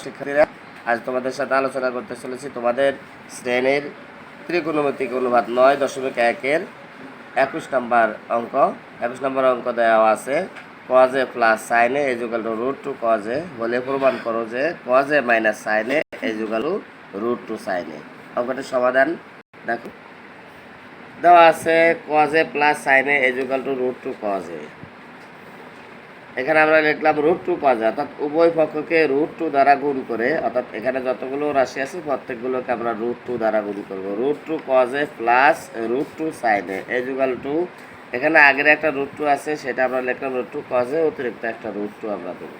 শিক্ষার্থীরা, আজ তোমাদের সাথে আলোচনা করতে চলেছি তোমাদের শ্রেণীর ত্রিকোণমিতিক অনুপাত 9.1-এর 21 নম্বর অঙ্ক। 21 নম্বর অঙ্ক দেওয়া আছে cos a plus sin a equal to √2 cos a বলে প্রমাণ করো যে cos a minus sin a equal to √2 sin a। অঙ্কটির সমাধান দেখো, দেওয়া আছে cos a plus sin a equal to √2 cos a। এখানে আমরা লিখলাম √2 cos a, অর্থাৎ উভয় পক্ষকে √2 দ্বারা গুণ করে, অর্থাৎ এখানে যতগুলো রাশি আছে প্রত্যেকগুলোকে আমরা √2 দ্বারা গুণ করব। √2 cos a plus √2 sin a equal to, এখানে আগের একটা √2 আছে সেটা আমরা লিখলাম √2 cos a, অতিরিক্ত একটা √2 আমরা দেব।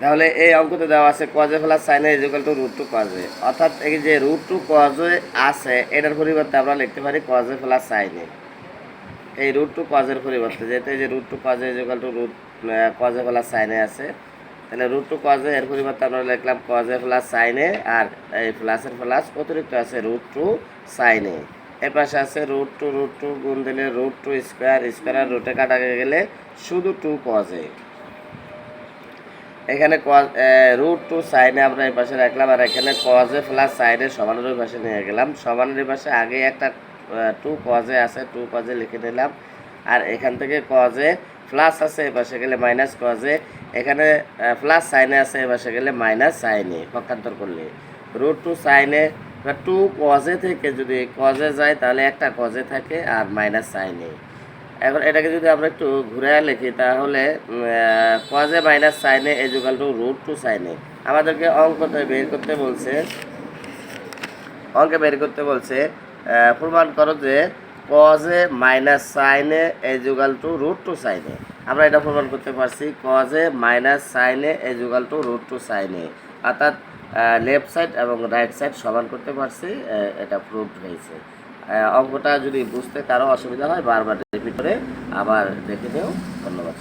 তাহলে এই অঙ্কতে দেওয়া আছে cos a plus sin a equal to √2 cos a, অর্থাৎ এই যে √2 cos a আছে এটার পরিবর্তে আমরা লিখতে পারি cos a plus sin a। এই √2 cos এর পরিবর্তে যেহেতু এই যে √2 cos a equal to cos a plus sin a আছে, তাহলে √2 cos a এর পরিবর্তে আমরা লিখলাম cos a plus sin a, আর এই প্লাসের প্লাস অতিরিক্ত আছে √2 sin a। এর পাশে আছে √2 গুণ দিলে √2 স্কোয়ার, স্কোয়ার আর রুটে কাটা গেলে শুধু 2 cos a। এখানে √2 sin a আমরা এই পাশে রাখলাম, আর এখানে cos a plus sin a সমানের ওই পাশে নিয়ে গেলাম। সমানের এই পাশে আগে একটা 2 cos a আছে, 2 cos a লিখে নিলাম, আর এখান থেকে cos a প্লাস আছে এই পাশে গেলে মাইনাস cos a, এখানে প্লাস sin a আছে এই পাশে গেলে মাইনাস sin a, পক্ষান্তর করলে √2 sin a 2 cos a থেকে যদি cos a যায় তাহলে একটা cos a থাকে আর মাইনাস sin a। এখন এটাকে যদি আমরা একটু ঘুরে লিখি তাহলে cos a minus sin a equal to √2 sin a। আমাদেরকে অঙ্কে বের করতে বলছে প্রমাণ করো যে cos a minus sin a equal to √2 sin a। আমরা এটা প্রমাণ করতে পারছি cos a minus sin a equal to √2 sin a, অর্থাৎ লেফট সাইড এবং রাইট সাইড সমান করতে পারছি, এটা প্রুভড হয়েছে। অঙ্কটা যদি বুঝতে কারো অসুবিধা হয় বারবার রিপিট করে আবার দেখে নিও। ধন্যবাদ।